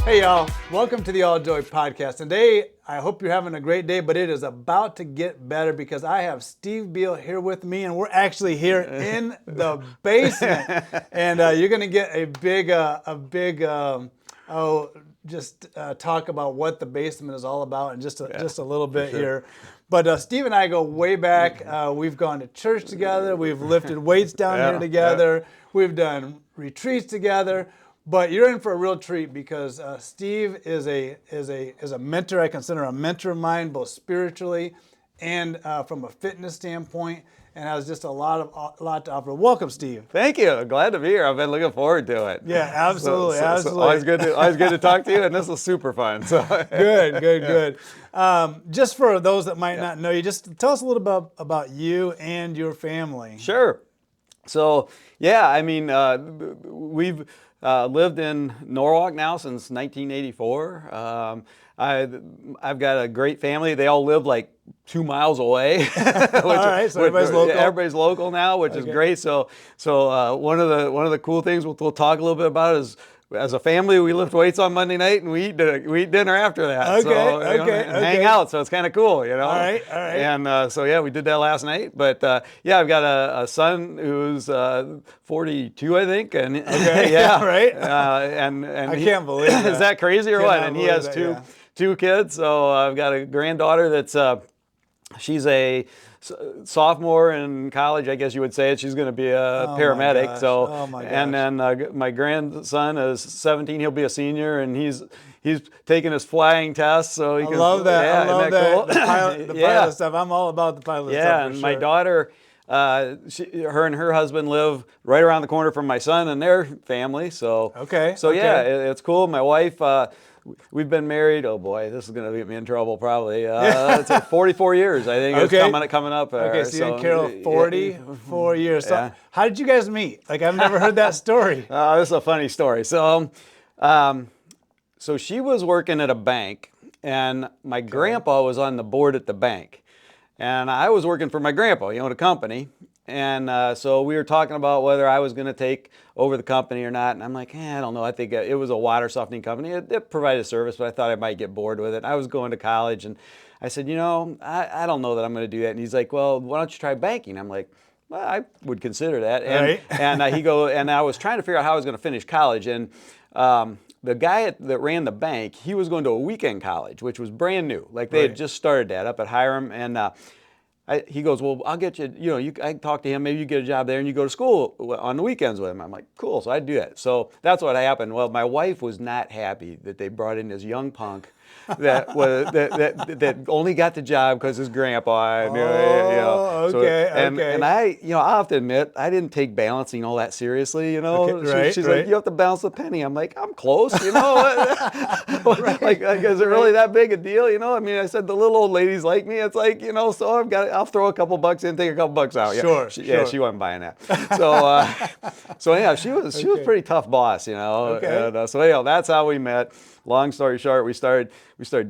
Hey y'all, welcome to the All Joy Podcast. Today, I hope you're having a great day, but it is about to get better because I have Steve Beal here with me, and we're actually here in the basement. And you're going to get a big talk about what the basement is all about in just a little bit here. But Steve and I go way back. We've gone to church together. We've lifted weights down here together. We've done retreats together. But you're in for a real treat because Steve is a mentor. I consider a mentor of mine, both spiritually and from a fitness standpoint, and has just a lot to offer. Welcome, Steve. Thank you. Glad to be here. I've been looking forward to it. Yeah, absolutely, absolutely. Always good to talk to you, and this was super fun. So Good. Just for those that might not know you, just tell us a little bit about you and your family. Sure. So yeah, I mean, we've lived in Norwalk now since 1984. I've got a great family. They all live like 2 miles away. All right, so everybody's local. Everybody's local now, which is great. So one of the cool things we'll talk a little bit about is, as a family, we lift weights on Monday night and we eat dinner after that. Hang out. So it's kind of cool, you know. All right. And we did that last night. But I've got a son who's 42, I think. And right. And I can't believe that. Is that crazy or what? And he has two kids. So I've got a granddaughter that's she's a sophomore in college, I guess you would say it. She's going to be a paramedic. And then my grandson is 17. He'll be a senior, and he's taking his flying test. So he I love that. Yeah, I love that. Cool? The pilot stuff. I'm all about the pilot stuff. Yeah, and my daughter, her and her husband live right around the corner from my son and their family. So it's cool. My wife. We've been married. Oh boy, this is going to get me in trouble probably. It's like 44 years, I think. It's coming up. Okay, so you and Carol, 44 years. So how did you guys meet? Like, I've never heard that story. This is a funny story. So she was working at a bank, and my grandpa was on the board at the bank, and I was working for my grandpa. He owned a company. And so we were talking about whether I was going to take over the company or not. And I'm like, I don't know. I think it was a water softening company. It provided a service, but I thought I might get bored with it. I was going to college, and I said, I don't know that I'm going to do that. And he's like, well, why don't you try banking? I'm like, well, I would consider that. And and I was trying to figure out how I was going to finish college. And the guy that ran the bank, he was going to a weekend college, which was brand new. Like they had just started that up at Hiram. And he goes, well, I'll get you, I can talk to him, maybe you get a job there and you go to school on the weekends with him. I'm like, cool, so I'd do that. So that's what happened. Well, my wife was not happy that they brought in this young punk that only got the job because his grandpa. And I, I have to admit, I didn't take balancing all that seriously. She's like, you have to balance the penny. I'm like, I'm close. Like, is it really that big a deal? I mean, I said the little old ladies like me. It's like, so I'll throw a couple bucks in, take a couple bucks out. Sure. She wasn't buying that. She was a pretty tough boss. And, that's how we met. Long story short, we started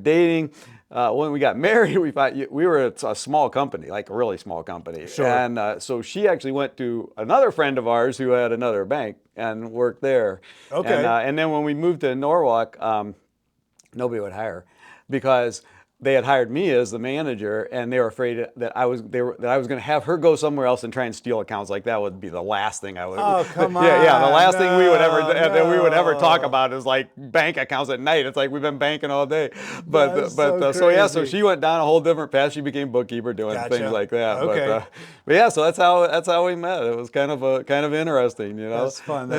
dating. When we got married, we thought we were a small company, like a really small company. Sure. And so she actually went to another friend of ours who had another bank and worked there. Okay. And then when we moved to Norwalk, nobody would hire her because they had hired me as the manager, and they were afraid that I was going to have her go somewhere else and try and steal accounts. Like that would be the last thing I would. Oh, come on! Yeah. The last thing we would ever talk about is like bank accounts at night. It's like we've been banking all day. So she went down a whole different path. She became bookkeeper, doing things like that. Okay. So that's how we met. It was kind of interesting, That's fun.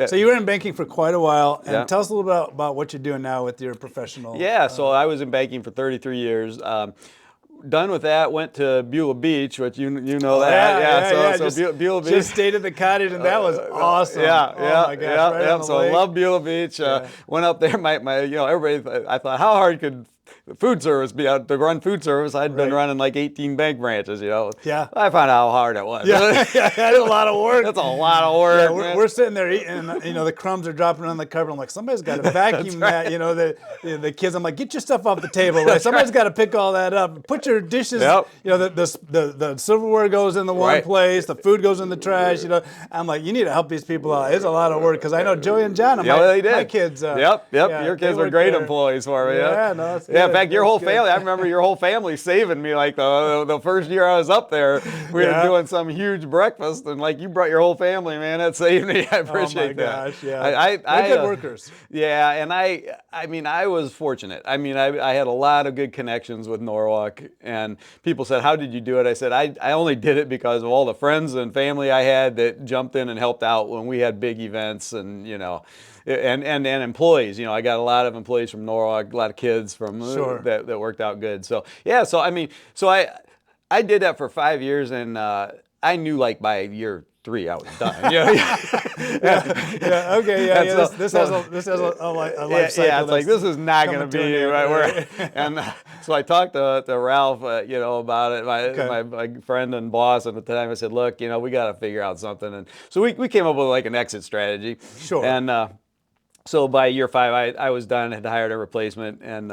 So you were in banking for quite a while, and tell us a little bit about what you're doing now with your professional. Yeah. So I was in banking for 33 years. Done with that, went to Beulah Beach, which you know that. Beulah Beach. Just stayed at the cottage, and that was awesome. Oh my gosh, right on the So I lake. love Beulah Beach. Went up there. My everybody. I thought, how hard could food service, to run food service, I'd been running like 18 bank branches, Yeah. I found out how hard it was. Yeah, that's a lot of work. That's a lot of work. Yeah, we're sitting there eating, and the crumbs are dropping on the carpet. I'm like, somebody's got to vacuum that. The kids. I'm like, get your stuff off the table. Right? Somebody's got to pick all that up. Put your dishes. Yep. The silverware goes in the one place. The food goes in the trash. I'm like, you need to help these people out. It's a lot of work because I know Joey and John. My kids. Yep. Your kids were great employees for me. Yeah, no. It's in fact, your whole family. I remember your whole family saving me. Like the first year I was up there, we were doing some huge breakfast, and like you brought your whole family, man. That saved me. I appreciate that. Oh my gosh, yeah. They're good workers. Yeah, and I was fortunate. I had a lot of good connections with Norwalk, and people said, "How did you do it?" I said, "I only did it because of all the friends and family I had that jumped in and helped out when we had big events, and and employees. I got a lot of employees from Norwalk, a lot of kids from that worked out good. So yeah, I did that for 5 years, and I knew like by year 3 I was done. This has a life cycle. Yeah, it's like this is not going to be right. And so I talked to Ralph, about it. My friend and boss at the time. I said, look, we got to figure out something. And so we came up with like an exit strategy. Sure. And so by year 5, I was done. Had hired a replacement, and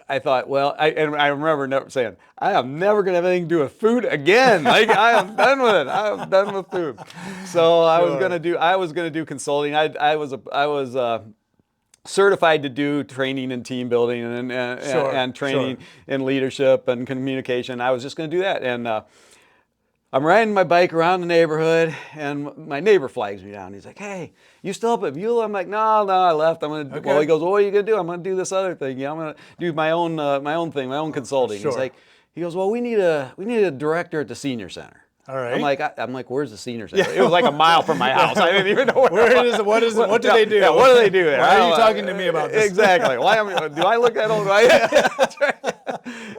I thought, well, I remember saying, I am never going to have anything to do with food again. Like, I am done with it. I am done with food. So I was going to do consulting. I was certified to do training in team building and training in leadership and communication. I was just going to do that. And I'm riding my bike around the neighborhood, and my neighbor flags me down. He's like, "Hey, you still up at Beulah?" I'm like, "No, I left. I'm gonna." Well, he goes, "Well, what are you gonna do?" "I'm gonna do this other thing. I'm gonna do my own thing, my own consulting." He goes, "Well, we need a director at the senior center." All right. I'm like, "Where's the senior center?" It was like a mile from my house. I didn't even know where is it. What is it? What do they do? Yeah, what do they do there? Why are you talking to me about this? Exactly. Do I look that old?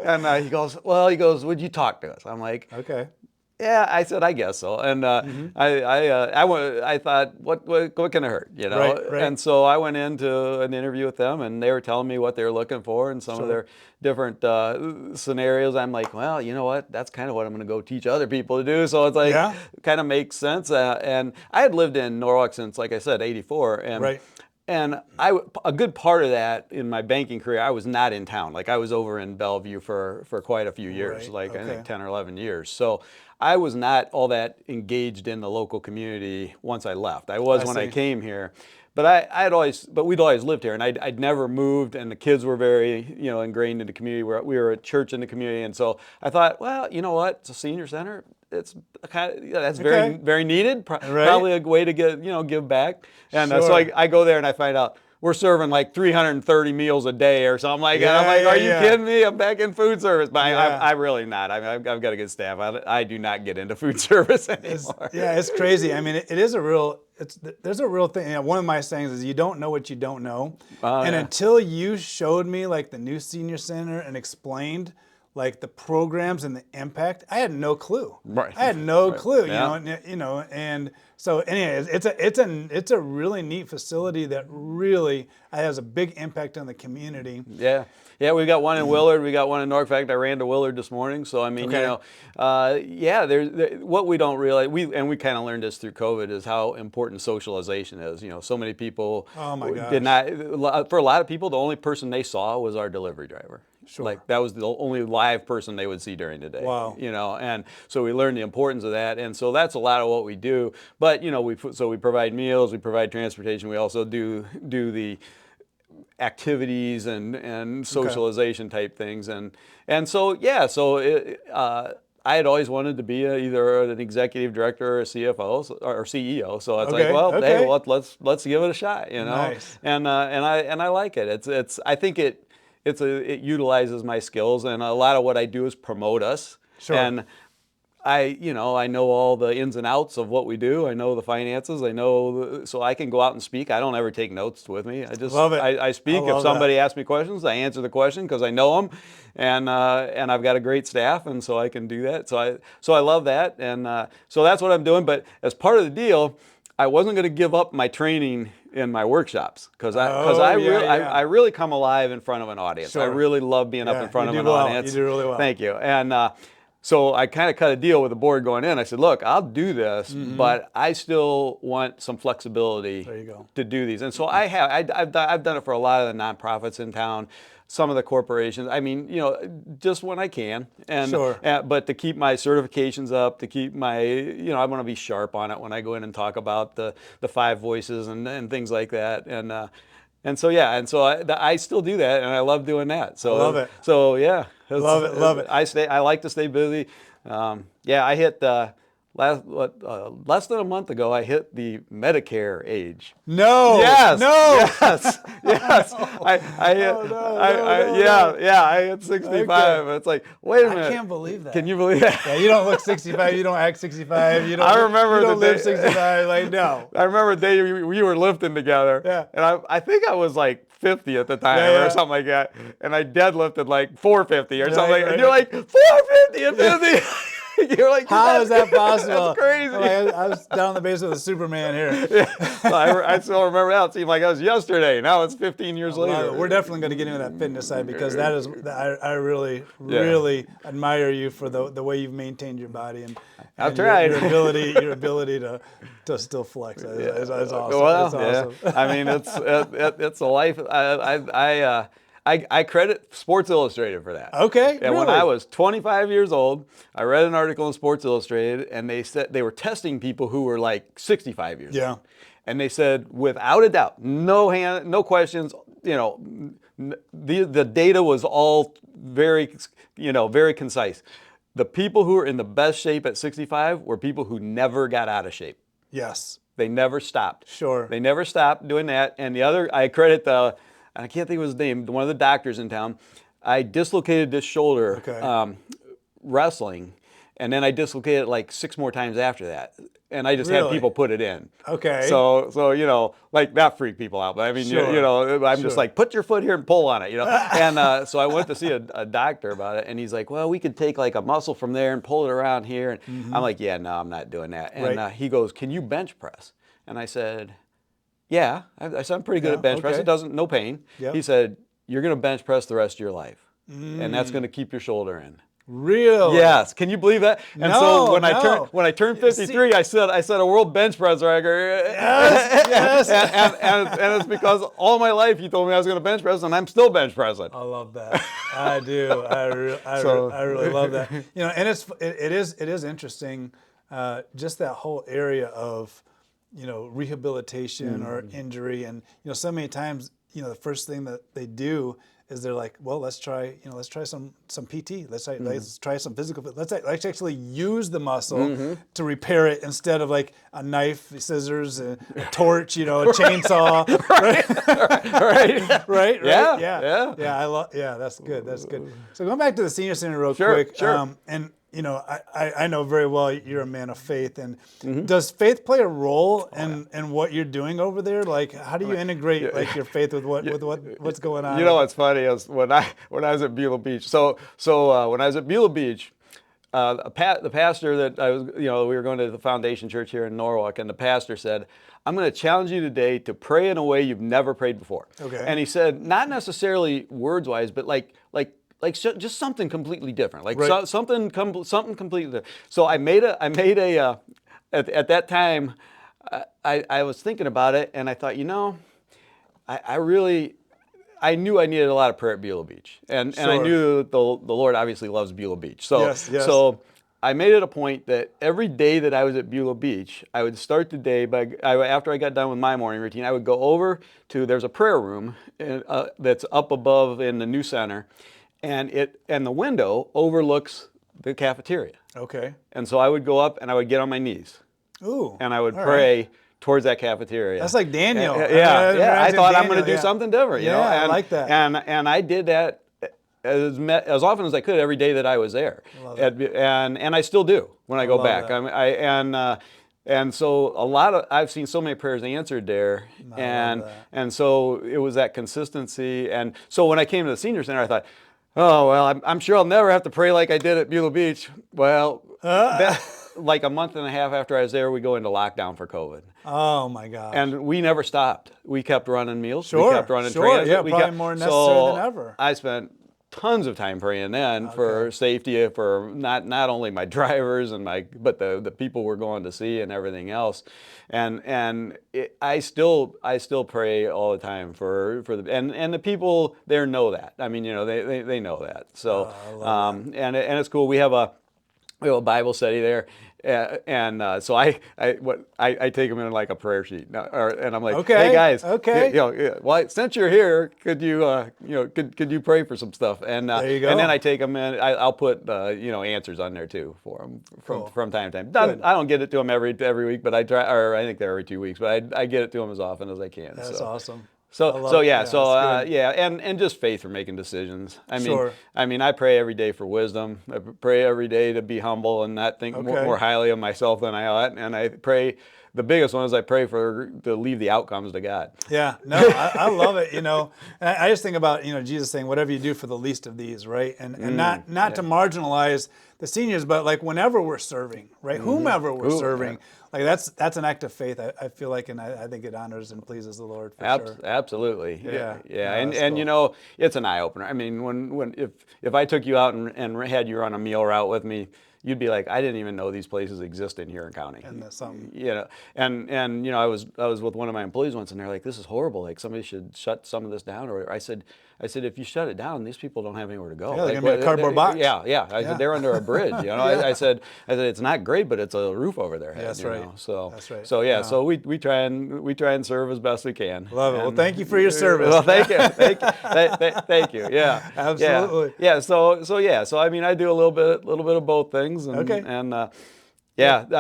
And he goes, "Would you talk to us?" I'm like, "Okay." Yeah, I said, I guess so, and I thought, what can it hurt, Right. And so I went into an interview with them, and they were telling me what they were looking for and some of their different scenarios. I'm like, well, you know what? That's kind of what I'm going to go teach other people to do. So it's like, kind of makes sense. And I had lived in Norwalk since, like I said, '84, and And a good part of that in my banking career, I was not in town. Like I was over in Bellevue for quite a few years, I think 10 or 11 years. So I was not all that engaged in the local community once I left. I was when I came here. But we'd always lived here, and I'd never moved, and the kids were very, ingrained in the community. We were at church in the community, and so I thought, well, you know what? It's a senior center. It's that's very, very needed. Probably a way to give back. And so I go there and I find out we're serving like 330 meals a day or something like that. I'm like, are you kidding me? I'm back in food service. But I'm really not. I've got a good staff. I do not get into food service anymore. It's crazy. I mean, there's a real thing. One of my sayings is you don't know what you don't know. Until you showed me like the new senior center and explained like the programs and the impact, I had no clue. Right. I had no clue. And so anyway, it's a really neat facility that really has a big impact on the community. Yeah. Yeah, we got one in Willard. We got one in Norwalk. In fact, I ran to Willard this morning. So I mean, what we don't realize, we kind of learned this through COVID, is how important socialization is. So many people did not. For a lot of people, the only person they saw was our delivery driver. Sure. Like that was the only live person they would see during the day. Wow. And so we learned the importance of that, and so that's a lot of what we do. But we provide meals, we provide transportation, we also do the activities and socialization type things, and so I had always wanted to be either an executive director or a CFO or CEO. So it's let's give it a shot, Nice. And I like it. I think it utilizes my skills, and a lot of what I do is promote us. Sure. And I know all the ins and outs of what we do. I know the finances. So I can go out and speak. I don't ever take notes with me. I just love it. I speak. If somebody asks me questions, I answer the question because I know them, and I've got a great staff, and so I can do that. So I love that, and so that's what I'm doing. But as part of the deal, I wasn't going to give up my training in my workshops because I really come alive in front of an audience. Sure. I really love being up in front of an audience. You do really well. Thank you. And so I kind of cut a deal with the board going in. I said, look, I'll do this, but I still want some flexibility to do these. And so I've done it for a lot of the nonprofits in town, some of the corporations. I mean, just when I can. And but to keep my certifications up, to keep my, I want to be sharp on it when I go in and talk about the 5 voices and things like that. And so I still do that, and I love doing that. So I love it. So yeah, love it. I like to stay busy. I hit less than a month ago. I hit the Medicare age. No. Yes. No. Yes. I hit 65. Okay. It's like, wait a minute. I can't believe that. Can you believe that? Yeah, you don't look 65. You don't act 65. You don't. I remember you don't the live day, 65. Like no. I remember the day we were lifting together. Yeah. And I think I was like 50 at the time or something like that. And I deadlifted like 450 or something. Right. And you're like, 450 and 50. You're like, how is that possible? That's crazy. I was down in the basement with Superman here. Yeah. I still remember that. It seemed like it was yesterday. Now it's 15 years later. We're definitely going to get into that fitness side because that is, I really admire you for the way you've maintained your body and I've tried. Your ability to still flex. It's awesome. Well, it's awesome. Yeah. I mean, it's a life. I credit Sports Illustrated for that. Okay. And really? when I was 25 years old, I read an article in Sports Illustrated, and they said they were testing people who were like 65 years old. And they said, without a doubt, no questions. The data was all very concise. The people who were in the best shape at 65 were people who never got out of shape. Yes. They never stopped. Sure. They never stopped doing that. And the other, I credit I can't think of his name, one of the doctors in town. I dislocated this shoulder wrestling, and then I dislocated it like 6 more times after that. And I just had people put it in. Okay. So like that freaked people out. But I mean, I'm just like, put your foot here and pull on it, And so I went to see a doctor about it, and he's like, well, we could take like a muscle from there and pull it around here. And I'm like, yeah, no, I'm not doing that. And he goes, can you bench press? And I said, yeah. I said, I'm pretty good at bench press. It doesn't, no pain. Yep. He said, you're going to bench press the rest of your life. And that's going to keep your shoulder in. Really? Yes. Can you believe that? And so when I turned 53, I set a world bench press record. Yes. and it's because all my life he told me I was going to bench press, and I'm still bench pressing. I love that. I do. I really love that. And it is interesting, just that whole area of rehabilitation or injury, and so many times the first thing that they do is they're like, well, let's try some PT. Let's try some physical. Let's actually use the muscle to repair it instead of like a knife, scissors, a torch, a chainsaw. Right. Yeah. That's good. So going back to the senior center real quick. Sure. And I know very well you're a man of faith, and does faith play a role in what you're doing over there? Like, how do you integrate like your faith with what's going on? What's funny is when I was at Beulah Beach. So when I was at Beulah Beach, the pastor that I was, we were going to the Foundation Church here in Norwalk, and the pastor said, I'm going to challenge you today to pray in a way you've never prayed before. Okay. And he said, not necessarily words-wise, but like just something completely different, something completely different. So I made a at that time, I was thinking about it, and I thought, I knew I needed a lot of prayer at Beulah Beach, and I knew that the Lord obviously loves Beulah Beach. So so I made it a point that every day that I was at Beulah Beach, I would start the day after I got done with my morning routine, I would go over to, there's a prayer room that's up above in the new center. And the window overlooks the cafeteria. Okay. And so I would go up and I would get on my knees. Ooh. And I would pray towards that cafeteria. That's like Daniel. I thought I'm going to do something different. I like that. And I did that as often as I could every day that I was there. And I still do when I go back. And so I've seen so many prayers answered there, and so it was that consistency. And so when I came to the senior center, I thought, oh, well, I'm sure I'll never have to pray like I did at Beulah Beach. Well, like a month and a half after I was there, we go into lockdown for COVID. Oh my gosh. And we never stopped. We kept running meals. Sure. We kept running Sure. transit. Yeah, we probably kept, more necessary than so ever. I spent tons of time praying then for safety, for not only my drivers and but the people we're going to see and everything else, I still pray all the time for and the people there know that. I mean, they know that. So and it's cool. We have a Bible study there. So I take them in like a prayer sheet, and I'm like, hey guys, well, since you're here, could you could you pray for some stuff? And there you go. And then I take them in. I'll put answers on there too for them from time to time. I don't get it to them every week, but I try, or I think they're every 2 weeks, but I get it to them as often as I can. That's awesome. And just faith for making decisions. I mean, I pray every day for wisdom. I pray every day to be humble and not think more highly of myself than I ought. And I pray, the biggest one is I pray to leave the outcomes to God. Yeah, no, I love it. And I just think about Jesus saying, "Whatever you do for the least of these," right? And not to marginalize the seniors, but like whenever we're serving, right? Whomever we're serving. Like that's an act of faith. I feel like, and I think it honors and pleases the Lord for sure. Absolutely. Yeah. No, and cool. It's an eye opener. I mean, if I took you out and had you on a meal route with me, you'd be like, I didn't even know these places exist in Huron County. And that's something. I was with one of my employees once, and they're like, this is horrible. Like somebody should shut some of this down. Or I said, if you shut it down, these people don't have anywhere to go. Yeah, they're gonna be a cardboard box. Yeah. I said they're under a bridge. I said it's not great, but it's a roof over their head. That's right. So that's right. So so we try and serve as best we can. Love it. Well, thank you for your service. Well, thank you. Thank you. Yeah. Absolutely. Yeah. So I mean, I do a little bit of both things. I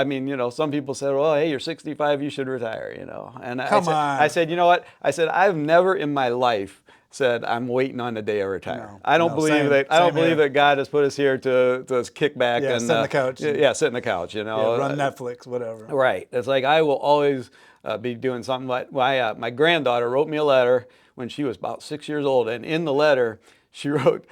mean, some people said, well, hey, you're 65, you should retire, And I said, you know what? I said, I've never in my life said I'm waiting on the day I retire. No, I don't believe that God has put us here to kick back and sit on the couch. Sit on the couch, run Netflix, whatever. Right. It's like I will always be doing something. But my granddaughter wrote me a letter when she was about 6 years old, and in the letter she wrote,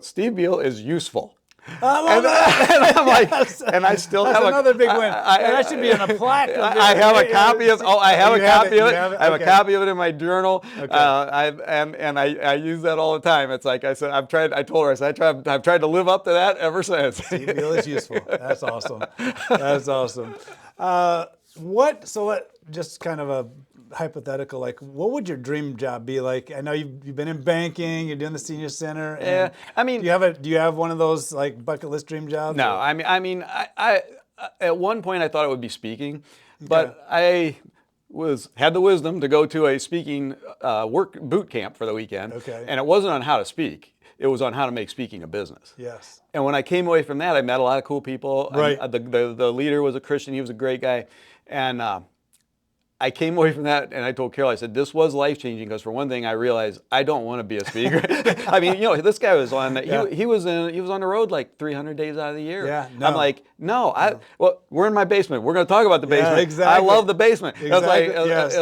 Steve Beal is useful. I love that. And I'm like, and I still have another big win. That should be on a plaque. I have a copy of. Oh, I have a copy of it. I have a copy of it in my journal. Okay. I use that all the time. It's like I said, I told her, I said, I've tried to live up to that ever since. Steve Beal is useful. That's awesome. That's awesome. Just kind of a hypothetical, like what would your dream job be? Like, I know you've been in banking, you're doing the senior center. Yeah, I mean, do you have one of those like bucket list dream jobs? No, I mean, I at one point I thought it would be speaking, but I had the wisdom to go to a speaking work boot camp for the weekend. Okay. And it wasn't on how to speak. It was on how to make speaking a business. Yes. And when I came away from that, I met a lot of cool people. Right. The leader was a Christian. He was a great guy. And I came away from that and I told Carol, I said, this was life-changing because for one thing, I realized I don't want to be a speaker. I mean, this guy was on, he was on the road like 300 days out of the year. Yeah, no. I'm like, well, we're in my basement. We're going to talk about the basement. Yeah, exactly. I love the basement. Exactly.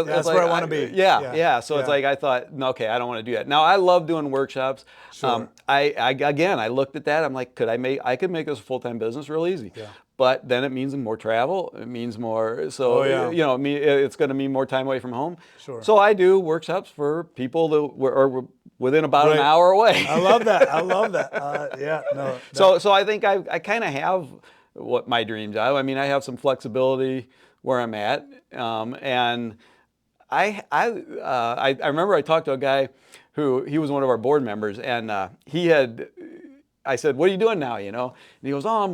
That's where I want to be. Yeah. So it's like, I thought, okay, I don't want to do that. Now I love doing workshops. Sure. I looked at that. I'm like, I could make this a full-time business real easy. Yeah. But then it means more travel. It means more. So it's going to mean more time away from home. Sure. So I do workshops for people that are within about an hour away. I love that. So I think I kind of have what my dream job. I mean, I have some flexibility where I'm at, and I remember I talked to a guy who he was one of our board members, and I said, what are you doing now, And he goes, I'm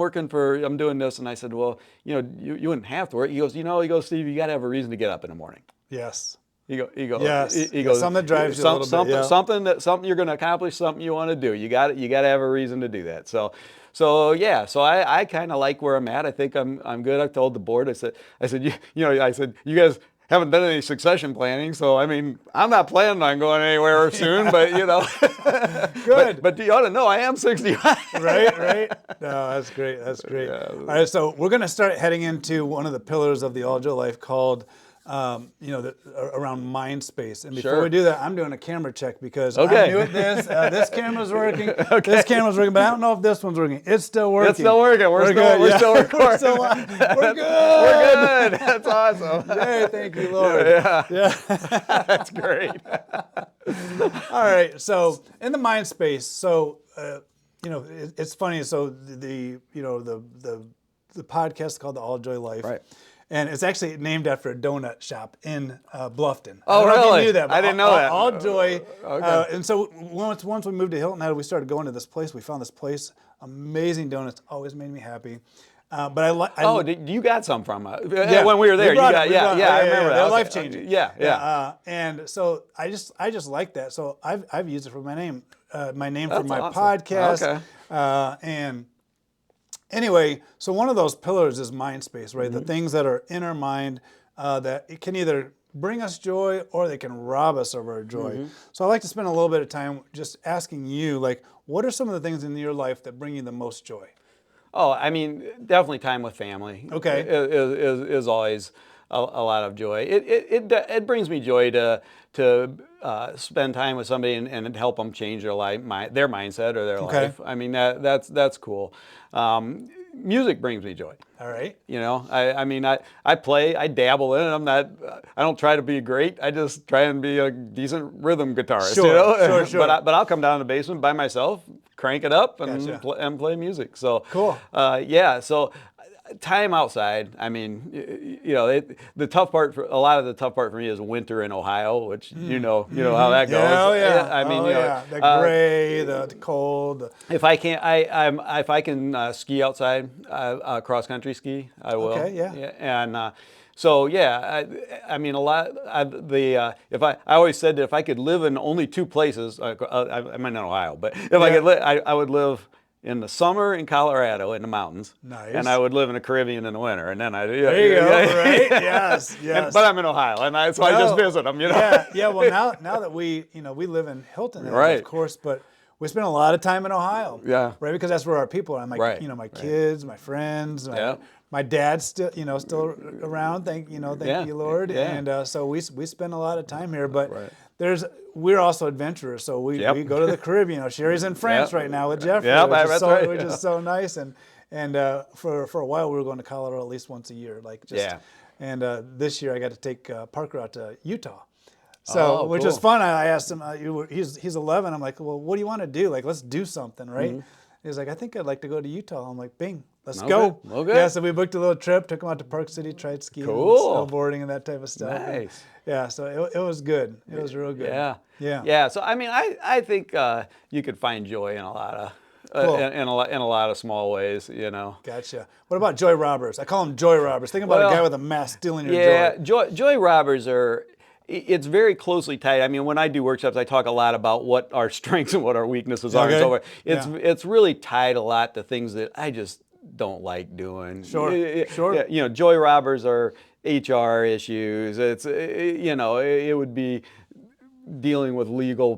doing this. And I said, well, you wouldn't have to work. He goes, Steve, you got to have a reason to get up in the morning. Yes. He goes, something that drives you a little bit. Something you're going to accomplish, something you want to do. You got to have a reason to do that. So I kind of like where I'm at. I think I'm good. I told the board, I said, you guys haven't done any succession planning, so I mean, I'm not planning on going anywhere soon, but Good. But you ought to know I am 65. Right. No, that's great. Yeah. All right, so we're going to start heading into one of the pillars of the All Joe life called around mind space. And before Sure. we do that, I'm doing a camera check because Okay. I'm new at this. This camera's working. This camera's working, but I don't know if this one's working. It's still working. It's still working. We're still recording. We're still live. We're good. We're good. That's awesome. Yay, thank you, Lord. Yeah. That's great. All right. So in the mind space, so it's funny. So the podcast is called The All Joy Life. Right. And it's actually named after a donut shop in Bluffton. Oh, I don't know really? if you knew that. I didn't know that. All Joy. Okay. And so once we moved to Hilton Head, we started going to this place. We found this place. Amazing donuts. Always made me happy. But you got some from when we were there. I remember that. They're Okay. life changing. Yeah. And so I just like that. So I've used it for my name for my awesome. podcast. Okay. And anyway, so one of those pillars is mind space, right? The things that are in our mind that it can either bring us joy or they can rob us of our joy. So I like to spend a little bit of time just asking you, like, what are some of the things in your life that bring you the most joy? Oh, I mean, definitely time with family. Okay. Is always a lot of joy. It brings me joy to spend time with somebody and help them change their mindset or their life. I mean, that's cool. Music brings me joy. All right. I play, I dabble in it. I don't try to be great. I just try and be a decent rhythm guitarist. Sure. But I'll come down to the basement by myself, crank it up, and Gotcha. play music. So Cool. So time outside. I mean, the tough part a lot of the tough part for me is winter in Ohio, which you know how that goes. The gray, the cold. If I can ski outside, cross country ski, I will. Okay, yeah. And I mean a lot. I always said that if I could live in only two places, I'm in Ohio, but if I could, I would live in the summer in Colorado in the mountains. Nice. And I would live in the Caribbean in the winter. And then there you go, right? Yes. But I'm in Ohio, and so I just visit them, Yeah. Well, now that we live in Hilton, right, of course, but we spend a lot of time in Ohio. Yeah. Right, because that's where our people are. I'm like, right. My kids, my friends, my dad's still around. Thank you, Lord. Yeah. And so we spend a lot of time here, but. Right. We're also adventurers, so we go to the Caribbean. Sherry's in France right now with Jeffrey, which is so nice. And for a while we were going to Colorado at least once a year, And this year I got to take Parker out to Utah, which was fun. I asked him, he's 11. I'm like, well, what do you want to do? Like, let's do something, right? Mm-hmm. He's like, I think I'd like to go to Utah. I'm like, bing. Let's go. Okay. Yeah, so we booked a little trip, took him out to Park City, tried skiing, and snowboarding, and that type of stuff. Nice. And, so it was good. It was real good. Yeah. So I mean, I think you could find joy in a lot of in a lot of small ways. Gotcha. What about joy robbers? I call them joy robbers. Think about a guy with a mask stealing your joy. Yeah, joy robbers are. It's very closely tied. I mean, when I do workshops, I talk a lot about what our strengths and what our weaknesses are. And so forth. It's really tied a lot to things that I just don't like doing. Sure. Joy robbers are HR issues. It would be dealing with legal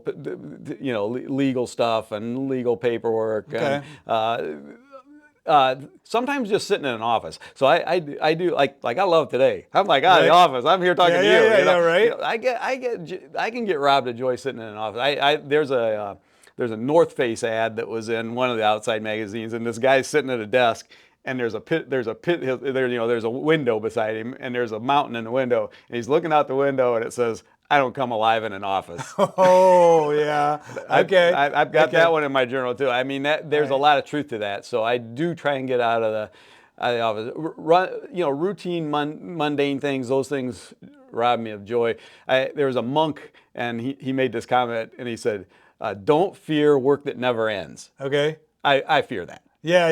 stuff and legal paperwork. Okay. And, sometimes just sitting in an office. So I do like I love today. I'm like out of the office. I'm here talking to you. Right. I can get robbed of joy sitting in an office. There's a North Face ad that was in one of the outside magazines, and this guy's sitting at a desk, and there's a window beside him, and there's a mountain in the window, and he's looking out the window, and it says, "I don't come alive in an office." Oh yeah. Okay. I've got that one in my journal too. I mean, there's a lot of truth to that. So I do try and get out of the office. Routine, mundane things. Those things rob me of joy. There was a monk, and he made this comment, and he said, "Don't fear work that never ends." Okay. I fear that. Yeah.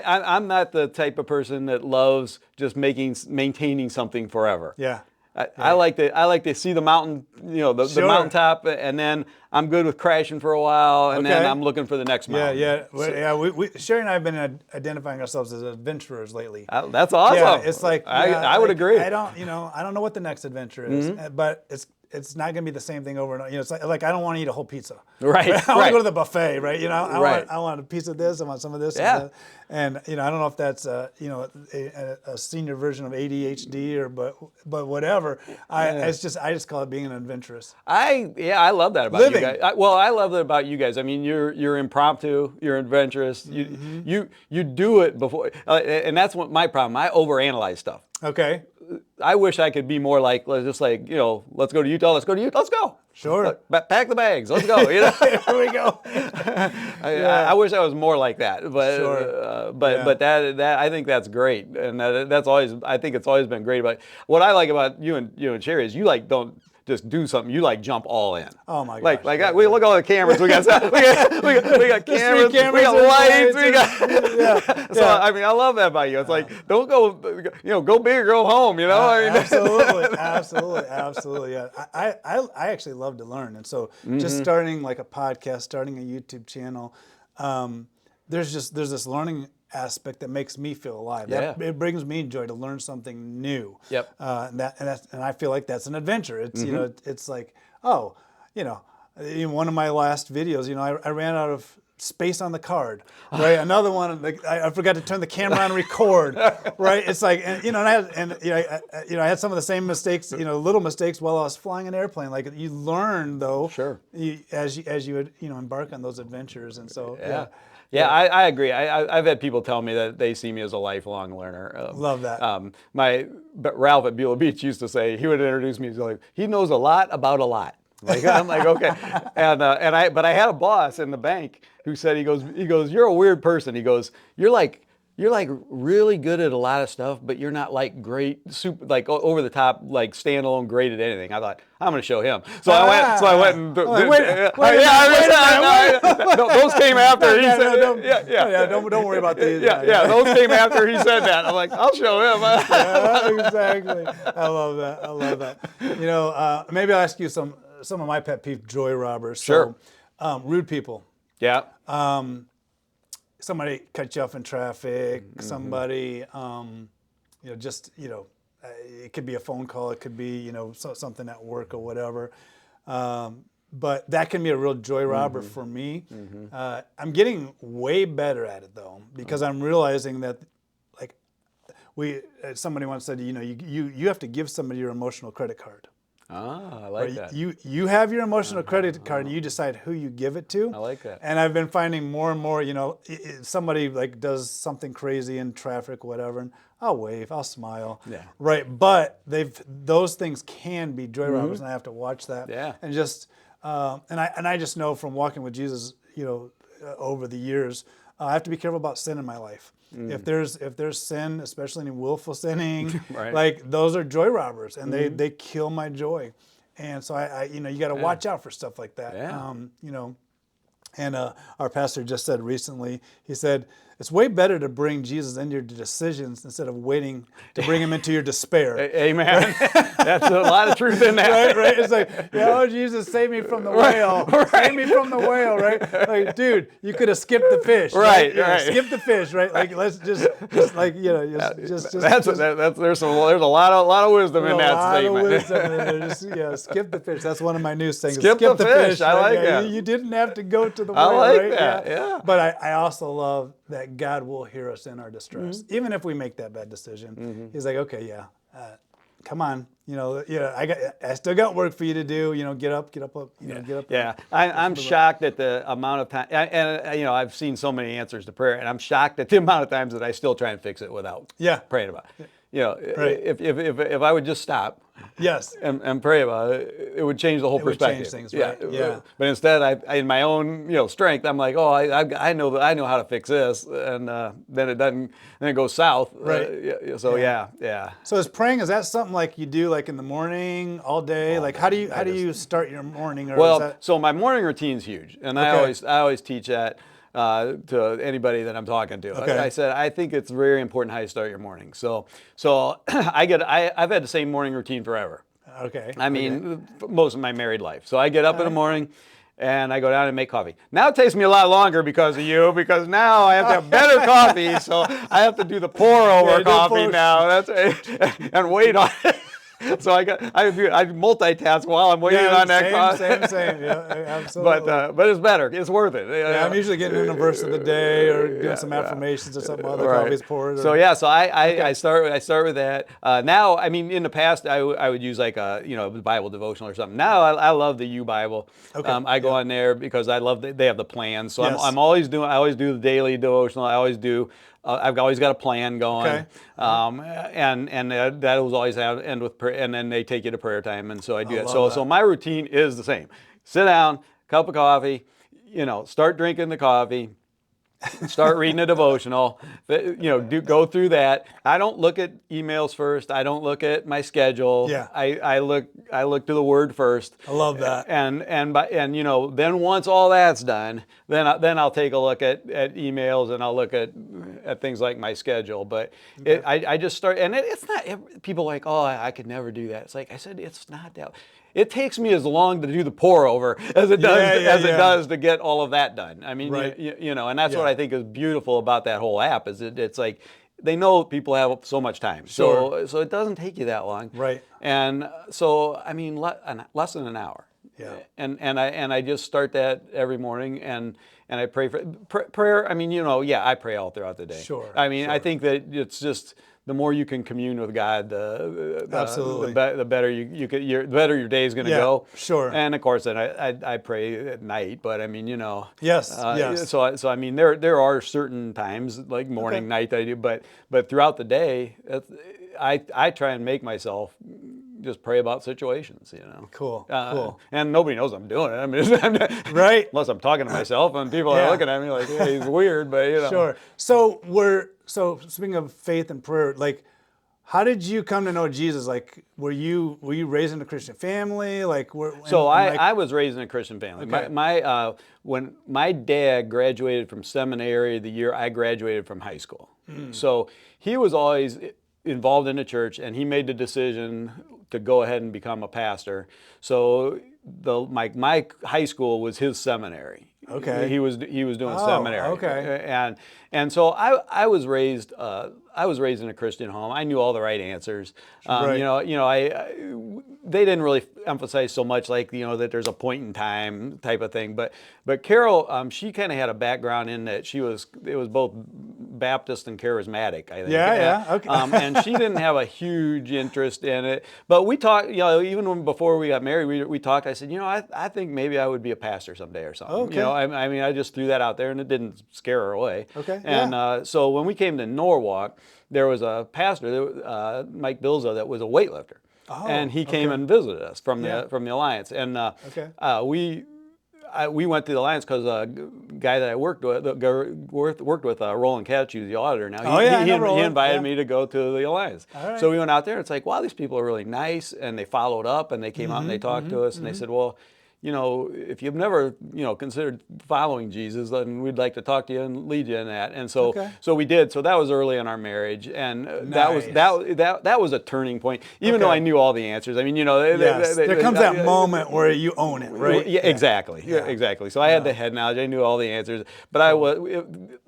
I'm not the type of person that loves just maintaining something forever. Yeah. I like to see the mountain, the mountaintop, and then I'm good with crashing for a while, and then I'm looking for the next mountain. Sherry and I have been identifying ourselves as adventurers lately. That's awesome. Yeah, it's like I would agree. I don't know what the next adventure is, but it's not going to be the same thing over and over. It's like I don't want to eat a whole pizza. Right. I want to go to the buffet, right? I want a piece of this. I want some of this. Yeah. And I don't know if that's a senior version of ADHD but whatever. I just call it being an adventurous. I love that about Living. you guys. I love that about you guys. I mean, you're impromptu, you're adventurous. You do it before, and that's what my problem. I overanalyze stuff. Okay. I wish I could be more like, let's go to Utah. Let's go to Utah. Let's go. Sure. Pack the bags. Let's go. Here we go. I wish I was more like that. But Sure. But that I think that's great, and I think it's always been great. But what I like about you and Sherry is you don't just do something. You jump all in. Oh my gosh. We look at all the cameras. We got cameras. We got lights. So I mean, I love that about you. It's like, don't go big or go home. Absolutely. Yeah. I actually love to learn, and so just starting like a podcast, starting a YouTube channel, there's this learning aspect that makes me feel alive. It brings me joy to learn something new. Yep. And I feel like that's an adventure. It's it's like, in one of my last videos, I ran out of space on the card, right? Another one, I forgot to turn the camera on and record, right? It's like, I had some of the same mistakes, little mistakes while I was flying an airplane. Like you learn though, sure, as you would, embark on those adventures, and so Yeah, I agree. I've had people tell me that they see me as a lifelong learner. Love that. But Ralph at Beulah Beach used to say, he would introduce me, he's like, he knows a lot about a lot. I'm like, okay. But I had a boss in the bank who said, he goes, you're a weird person. He goes, you're like really good at a lot of stuff, but you're not like great, super, like over the top, like standalone great at anything. I thought, I'm going to show him. So I went and those came after he said, don't worry about these. Those came after he said that. I'm like, I'll show him. Exactly. I love that. Maybe I'll ask you some of my pet peeve joy robbers. Sure. So, rude people. Yeah. Somebody cut you off in traffic. Somebody, it could be a phone call. It could be, something at work or whatever. But that can be a real joy robber for me. I'm getting way better at it though, because I'm realizing that, like, somebody once said, you have to give somebody your emotional credit card. Ah, I like that. You have your emotional credit card, and you decide who you give it to. I like that. And I've been finding more and more, somebody like does something crazy in traffic, whatever, and I'll wave, I'll smile. Yeah. Right. But those things can be joy robbers, and I have to watch that. Yeah. And just and I just know from walking with Jesus, over the years, I have to be careful about sin in my life. If there's sin, especially any willful sinning, right. like those are joy robbers, and they kill my joy. And so you got to watch out for stuff like that. Yeah. And our pastor just said recently, he said, it's way better to bring Jesus into your decisions instead of waiting to bring him into your despair. Amen. That's a lot of truth in that. Right? It's like, Jesus, save me from the whale. Right. Save me from the whale, right? Like, dude, you could have skipped the fish. Right. Skip the fish, right? Like, let's just like, just. There's a lot of wisdom in that statement. Wisdom in there. Skip the fish. That's one of my new things. Skip the fish. I like that. You didn't have to go to the whale, I like right? that. Yeah. But I also love that God will hear us in our distress, even if we make that bad decision. He's like, okay, come on, I still got work for you to do. Get up, get up. Yeah, I'm shocked at the amount of time, and I've seen so many answers to prayer, and I'm shocked at the amount of times that I still try and fix it without praying about it. Right. If I would just stop, and pray about it, it would change the whole perspective. Would change things, right? Yeah. But instead, I in my own strength, I'm like, I know how to fix this, and then it goes south. Right. So is praying, is that something like you do like in the morning all day? Like how do you start your morning? So my morning routine's huge, and I always teach that. To anybody that I'm talking to. Okay. I said, I think it's very important how you start your morning. So I've had the same morning routine forever. Okay. I mean, most of my married life. So I get up in the morning and I go down and make coffee. Now it takes me a lot longer because of you, because now I have to have better coffee. So I have to do the pour over coffee now. And wait on it. So I multitask while I'm waiting on that coffee. Same. Yeah, absolutely. But it's better. It's worth it. Yeah, I'm usually getting in a verse of the day or doing some affirmations or something while the coffee's poured. So yeah, so I start with that. Now, I mean, in the past, I would use like a Bible devotional or something. Now I love the U Bible. Okay. I go on there because I love they have the plans. So Yes. I always do the daily devotional. I always do. I've always got a plan going, Okay. and that was always end with prayer, and then they take you to prayer time, and so I do that. love So my routine is the same: sit down, cup of coffee, start drinking the coffee, start reading a devotional, go through that. I don't look at emails first. I don't look at my schedule. Yeah. I look to the Word first. I love that. And then once all that's done, then I'll take a look at emails, and I'll look at things like my schedule. But I just start, and it's not, people are like, oh, I could never do that. It's like I said, it's not that. It takes me as long to do the pour over as it does to get all of that done. I mean, right. And that's what I think is beautiful about that whole app is it's like they know people have so much time, Sure. so it doesn't take you that long. Right. And so I mean, less than an hour. Yeah. And I just start that every morning and I pray for prayer. I mean, I pray all throughout the day. Sure. I mean, sure. I think that it's just. The more you can commune with God, Absolutely. the better the better your day is going to go. Sure. And of course, then I pray at night. But I mean, Yes. Yes. So I mean, there are certain times like morning, night that I do. But throughout the day, I try and make myself just pray about situations. Cool. Cool. And nobody knows I'm doing it. I mean, right. Unless I'm talking to myself, and people are looking at me like, hey, he's weird. But Sure. So speaking of faith and prayer, like, how did you come to know Jesus? Like, were you raised in a Christian family? Like, I was raised in a Christian family. Okay. When my dad graduated from seminary the year I graduated from high school, so he was always involved in the church, and he made the decision to go ahead and become a pastor. So my high school was his seminary. Okay. He was doing seminary. Okay. And so I was raised in a Christian home. I knew all the right answers. Right. They didn't really emphasize so much like that there's a point in time type of thing. But Carol, she kind of had a background in that it was both Baptist and charismatic, I think. Yeah. Okay. And she didn't have a huge interest in it. But we talked, even before we got married, we talked. I said, I think maybe I would be a pastor someday or something. Okay. I mean, I just threw that out there, and it didn't scare her away. Okay. And so when we came to Norwalk, there was a pastor, Mike Beulah, that was a weightlifter. Oh, and he came and visited us from the Alliance. And we went to the Alliance because a guy that I worked with, Roland Katch, who's the auditor now. He invited me to go to the Alliance. Right. So we went out there. It's like, wow, these people are really nice, and they followed up, and they came out and they talked to us, and they said, well, if you've never, considered following Jesus, then we'd like to talk to you and lead you in that. And so, so we did. So that was early in our marriage, and Nice. that was a turning point. Even though I knew all the answers. I mean, there comes that moment where you own it, right? Yeah, exactly. Yeah, exactly. So I had the head knowledge. I knew all the answers, but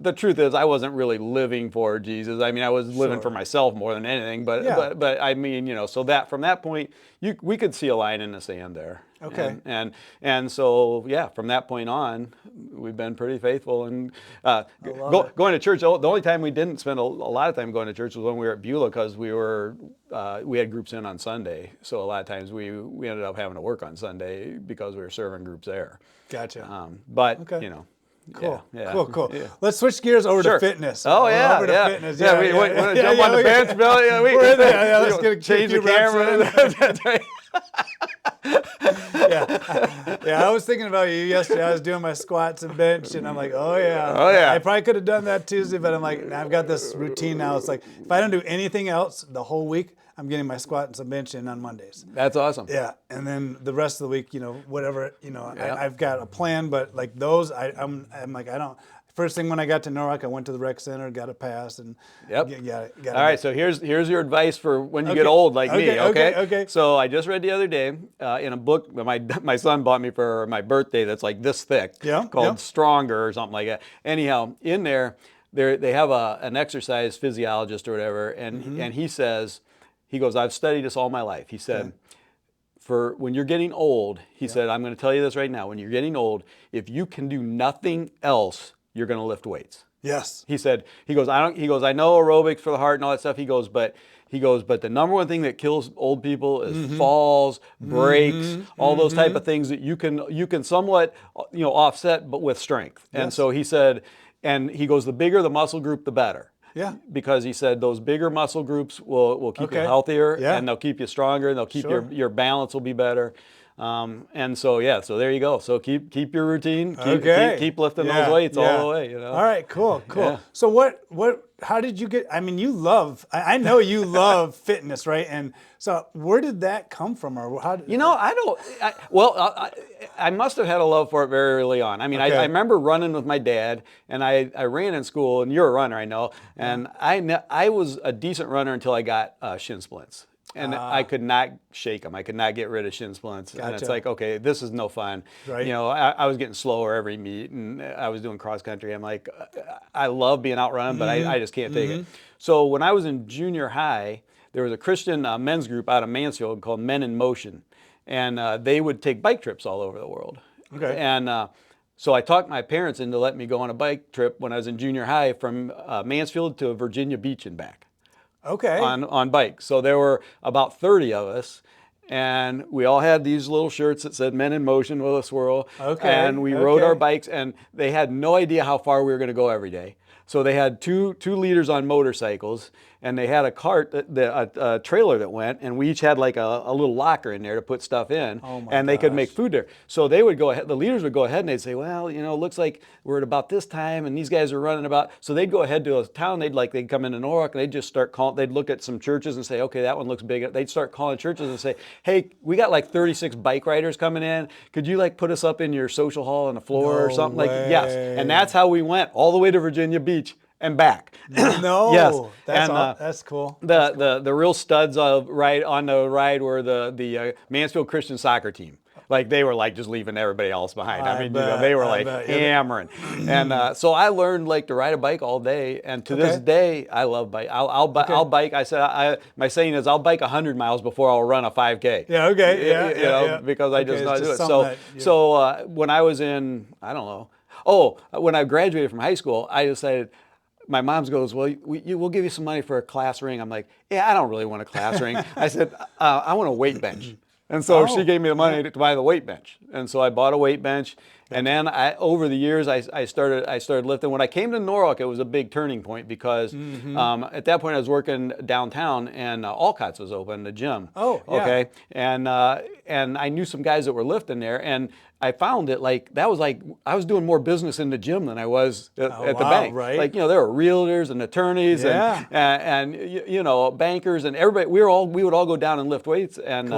the truth is, I wasn't really living for Jesus. I mean, I was living for myself more than anything. But I mean, so that from that point, we could see a line in the sand there. Okay. And so from that point on, we've been pretty faithful and going to church. The only time we didn't spend a lot of time going to church was when we were at Beulah because we had groups in on Sunday. So a lot of times we ended up having to work on Sunday because we were serving groups there. Gotcha. Cool. Cool. Yeah. Let's switch gears over to fitness. Oh yeah, over to yeah. fitness. We want to jump on the bench, Bill. Yeah, we're in there. Let's get change the camera. I was thinking about you yesterday. I was doing my squats and bench, and I'm like, oh yeah. I probably could have done that Tuesday, but I'm like, I've got this routine now. It's like if I don't do anything else the whole week, I'm getting my squat and some bench in on Mondays. That's awesome. Yeah, and then the rest of the week, whatever, I've got a plan, but like those, I'm like, I don't. First thing when I got to Norwalk, I went to the rec center, got a pass, and got all right, so here's your advice for when you get old like me. Okay. So I just read the other day in a book that my son bought me for my birthday that's like this thick, called Stronger or something like that. Anyhow, in there they have an exercise physiologist or whatever, and he says he goes, I've studied this all my life. He said, for when you're getting old, he said, I'm going to tell you this right now. When you're getting old, if you can do nothing else, you're going to lift weights. Yes. He said, he goes, I know aerobics for the heart and all that stuff. He goes, but the number one thing that kills old people is falls, breaks, all those type of things that you can somewhat, offset, but with strength. And so he said, and he goes, the bigger the muscle group, the better. Yeah. Because he said those bigger muscle groups will keep you healthier, and they'll keep you stronger, and they'll keep your balance will be better. And so there you go. So keep your routine. Keep lifting those weights all the way. All right, cool. Yeah. So how did you get? I mean, I know you love fitness, right? And so where did that come from, or how? I must have had a love for it very early on. I mean, I remember running with my dad, and I ran in school, and you're a runner, I know, and I was a decent runner until I got shin splints. And I could not shake them. I could not get rid of shin splints. Gotcha. And it's like, okay, this is no fun. Right. I was getting slower every meet, and I was doing cross country. I'm like, I love being out running, but I just can't take it. So when I was in junior high, there was a Christian men's group out of Mansfield called Men in Motion. And they would take bike trips all over the world. Okay. And so I talked my parents into letting me go on a bike trip when I was in junior high from Mansfield to Virginia Beach and back. Okay. On bikes. So there were about 30 of us, and we all had these little shirts that said Men in Motion with a swirl. Okay. And we rode our bikes, and they had no idea how far we were going to go every day. So they had two leaders on motorcycles, and they had a cart, a trailer that went, and we each had like a little locker in there to put stuff in, and they could make food there. So they would go ahead, the leaders would go ahead and they'd say, well, it looks like we're at about this time, and these guys are running about. So they'd go ahead to a town, they'd come into Norwalk, and they'd just start calling, they'd look at some churches and say, okay, that one looks big. They'd start calling churches and say, hey, we got like 36 bike riders coming in. Could you like put us up in your social hall on the floor or something? Like, yes. And that's how we went all the way to Virginia Beach and back. No. Yes. That's cool. The real studs on the ride were the Mansfield Christian soccer team. Like they were like just leaving everybody else behind. I mean, they were like hammering. And so I learned like to ride a bike all day. And to this day, I love bike. I'll bike. I said my saying is I'll bike 100 miles before I'll run a 5K. Yeah. Okay. Because I just know how to do it. So when I was in, I don't know. Oh, when I graduated from high school, I decided. My mom goes, well, we'll give you some money for a class ring. I'm like, yeah, I don't really want a class ring. I said, I want a weight bench. And so she gave me the money to buy the weight bench. And so I bought a weight bench. And then over the years, I started lifting. When I came to Norwalk, it was a big turning point because at that point I was working downtown and Alcott's was open, the gym. Oh, yeah. Okay. And I knew some guys that were lifting there, and I found it that was like I was doing more business in the gym than I was at the bank. Right. Like there were realtors and attorneys and bankers and everybody. We would all go down and lift weights. And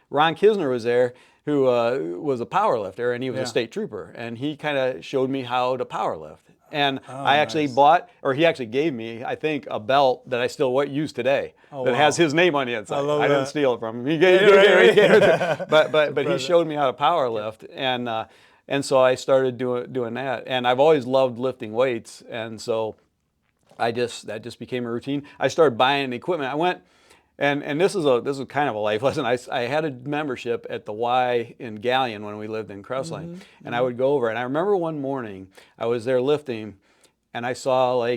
Ron Kisner was there, who was a power lifter, and he was a state trooper, and he kind of showed me how to power lift. And I actually he actually gave me, I think, a belt that I still use today that has his name on the inside. I didn't steal it from him. He gave it. But he showed me how to power lift, and so I started doing that. And I've always loved lifting weights, and so that just became a routine. I started buying equipment. I went. And this is kind of a life lesson. I had a membership at the Y in Galleon when we lived in Crossline, and I would go over. And I remember one morning I was there lifting, and I saw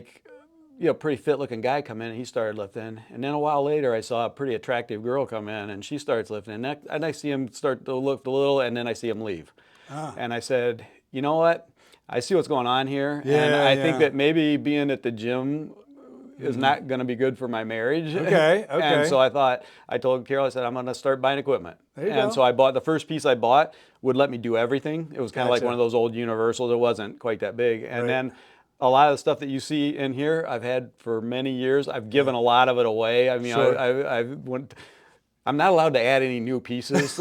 pretty fit looking guy come in, and he started lifting. And then a while later I saw a pretty attractive girl come in, and she starts lifting. And I see him start to lift a little, and then I see him leave. And I said, you know what? I see what's going on here, and I think that maybe being at the gym is not going to be good for my marriage. Okay. And so I told Carol, I said, I'm going to start buying equipment. There you go. So I bought, the first piece I bought would let me do everything. It was kind of like one of those old Universals. It wasn't quite that big. And then a lot of the stuff that you see in here, I've had for many years. I've given a lot of it away. I mean, I'm not allowed to add any new pieces.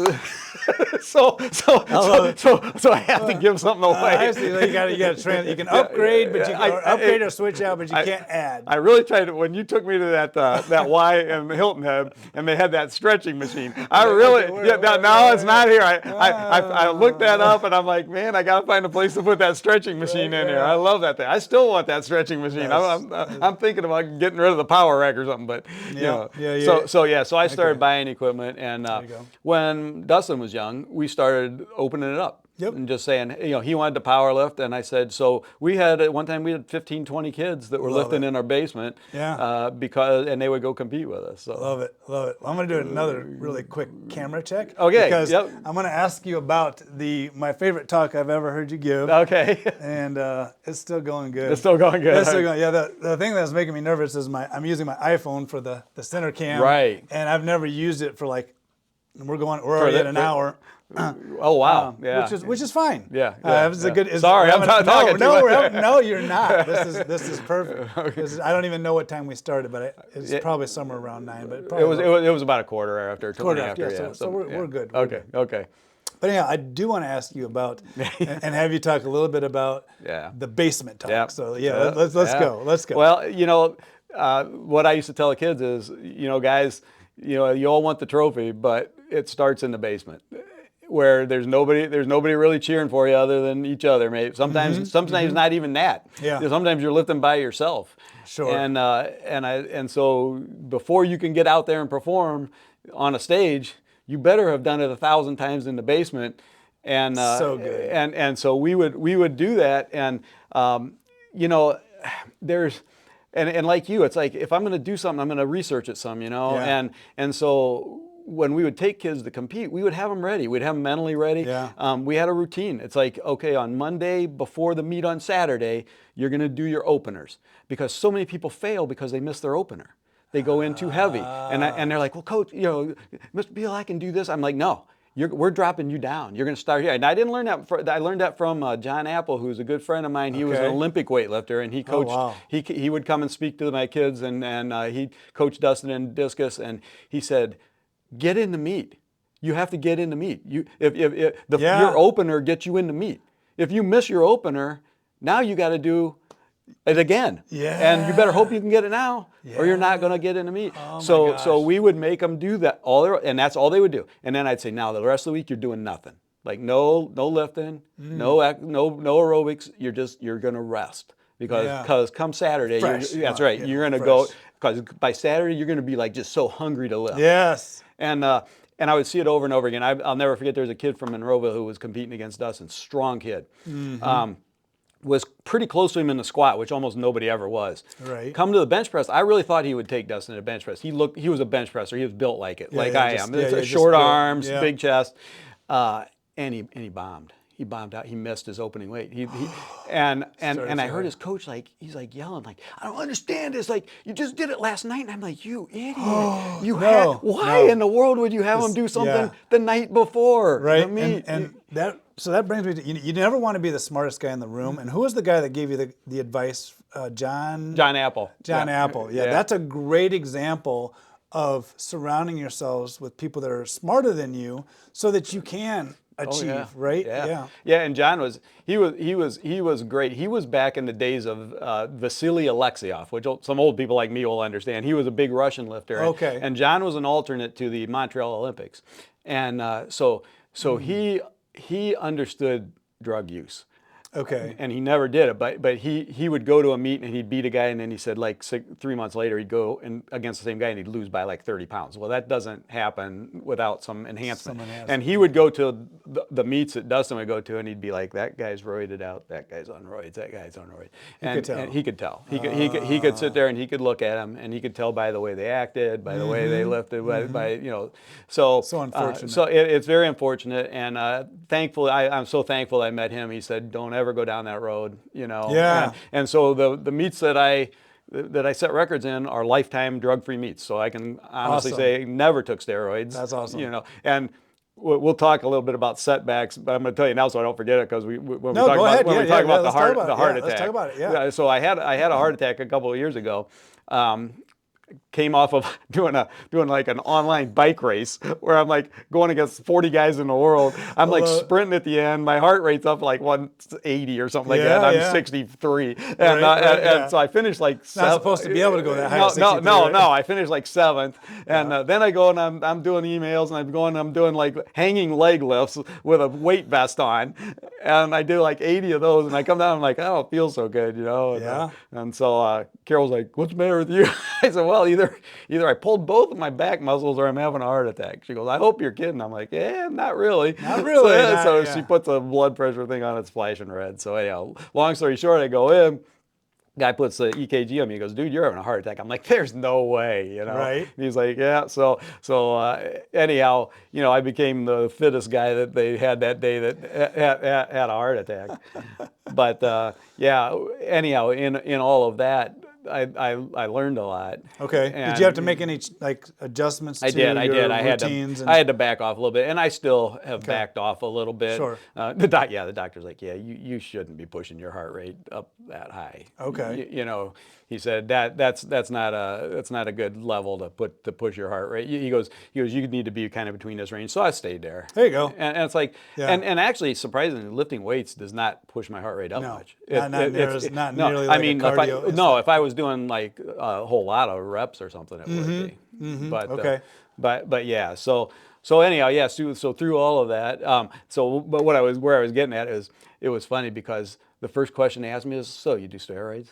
so I have to give something away. I see. You got to you can upgrade, but you can upgrade or switch out, but you can't add. I really tried to. When you took me to that Y and Hilton Head, and they had that stretching machine. I really no, it's not here. I looked that up, and I'm like, man, I got to find a place to put that stretching machine in here. I love that thing. I still want that stretching machine. I'm thinking about getting rid of the power rack or something, but So I started buying equipment, and when Dustin was young, we started opening it up. Yep. And just saying, he wanted to power lift, and I said, so we had, at one time, we had 15, 20 kids that were lifting in our basement, and they would go compete with us. So. Love it. Well, I'm going to do another really quick camera check. Okay. Because I'm going to ask you about my favorite talk I've ever heard you give. Okay. And it's still going good. It's still going good. It's still going. Yeah. The thing that's making me nervous is I'm using my iPhone for the center cam. Right. And I've never used it for we're already at an hour. Oh wow! Which is fine. Yeah. Sorry, I'm not talking too much. No, you're not. This is perfect. Okay. I don't even know what time we started, but it's probably somewhere around 9. But it was about a quarter after. So we're good. Okay. But anyhow, I do want to ask you about and have you talk a little bit about the basement talk. Yeah. So let's go. Let's go. Well, what I used to tell the kids is, guys, you all want the trophy, but it starts in the basement, where there's nobody really cheering for you other than each other. Maybe sometimes not even that. Yeah. Sometimes you're lifting by yourself. Sure. And so before you can get out there and perform on a stage, you better have done it 1,000 times in the basement. And so good. And so we would do that, and there's. And like you, it's like, if I'm going to do something, I'm going to research it some, Yeah. And so when we would take kids to compete, we would have them ready. We'd have them mentally ready. Yeah. We had a routine. It's like, okay, on Monday before the meet on Saturday, you're going to do your openers, because so many people fail because they miss their opener. They go in too heavy, and they're like, well, coach, Mr. Beal, I can do this. I'm like, no. We're dropping you down. You're going to start here. And I didn't learn that. I learned that from John Apple, who's a good friend of mine. He was an Olympic weightlifter, and he coached. Oh, wow. He would come and speak to my kids, and he coached Dustin in discus. And he said, "Get in the meet. You have to get in the meet. Your opener gets you in the meet. If you miss your opener, now you got to do it again. Yeah. And you better hope you can get it now, or you're not going to get in the meet." So we would make them do that and that's all they would do. And then I'd say, now the rest of the week you're doing nothing. Like no lifting, no aerobics. You're going to rest, because come Saturday, that's right. You're going to go, because by Saturday you're going to be like just so hungry to lift. Yes. And I would see it over and over again. I'll never forget. There was a kid from Monroeville who was competing against Dustin. Strong kid. Mm-hmm. Was pretty close to him in the squat, which almost nobody ever was. Right. Come to the bench press, I really thought he would take Dustin to bench press. He was a bench presser. He was built like it, I am. Short arms, big chest, and he bombed. He bombed out. He missed his opening weight. And I heard his coach he's yelling I don't understand this. You just did it last night. And I'm like, you idiot. Why in the world would you have him do something the night before? Right. So that brings me to, you never want to be the smartest guy in the room. And who was the guy that gave you the advice? John Apple. John Apple. Yeah, that's a great example of surrounding yourselves with people that are smarter than you so that you can achieve, right? Yeah. And John was great. He was back in the days of Vasily Alexeyev, which some old people like me will understand. He was a big Russian lifter. Okay. And John was an alternate to the Montreal Olympics. And so he understood drug use. Okay. And he never did it, but he would go to a meet and he'd beat a guy, and then he said 3 months later he'd go against the same guy and he'd lose by 30 pounds. Well, that doesn't happen without some enhancement. And he would go to the meets that Dustin would go to, and he'd be like, that guy's roided out, that guy's on roids, that guy's on roids. And he could tell. He could sit there and he could look at him, and he could tell by the way they acted, by the way they lifted, by So unfortunate. So it's very unfortunate, and I'm so thankful I met him. He said, don't ever go down that road, Yeah. And so the meets that I set records in are lifetime drug-free meets. So I can honestly say never took steroids. That's awesome. And we'll talk a little bit about setbacks, but I'm going to tell you now so I don't forget it, because when we talk about the heart attack. Let's talk about it. Yeah. So I had a heart attack a couple of years ago. came off of doing like an online bike race where I'm like going against 40 guys in the world. I'm like sprinting at the end. My heart rate's up like 180 or something like that. And I'm 63, and so I finished like not supposed to be able to go that high. No, 63, no. I finished like 7th, and then I go and I'm doing emails, and I'm doing like hanging leg lifts with a weight vest on, and I do like 80 of those, and I come down. I'm like, I don't feel so good, you know. And so Carol's like, "What's the matter with you?" I said, "Well, either I pulled both of my back muscles or I'm having a heart attack." She goes, "I hope you're kidding." I'm like, "Yeah, not really." Not really. So she puts a blood pressure thing on, it's flashing red. So anyhow, long story short, I go in. Guy puts the EKG on me. He goes, "Dude, you're having a heart attack." I'm like, "There's no way, you know." Right. And he's like, "Yeah." So anyhow, you know, I became the fittest guy that they had that day that had a heart attack. But yeah. Anyhow, in all of that, I learned a lot. Okay. Did you have to make any like adjustments to your routines? I had to back off a little bit, and I still have backed off a little bit. Sure. The doctor's like, "Yeah, you shouldn't be pushing your heart rate up that high." Okay. You know, he said that's not a good level to push your heart rate. He goes, you need to be kind of between this range. So I stayed there. There you go. And it's like, and actually, surprisingly, lifting weights does not push my heart rate up much. Not nearly like cardio. If I was doing like a whole lot of reps or something, it would be. Mm-hmm. But yeah. So anyhow, yeah. So through all of that, but where I was getting at is, it was funny because the first question they asked me is, "So you do steroids?"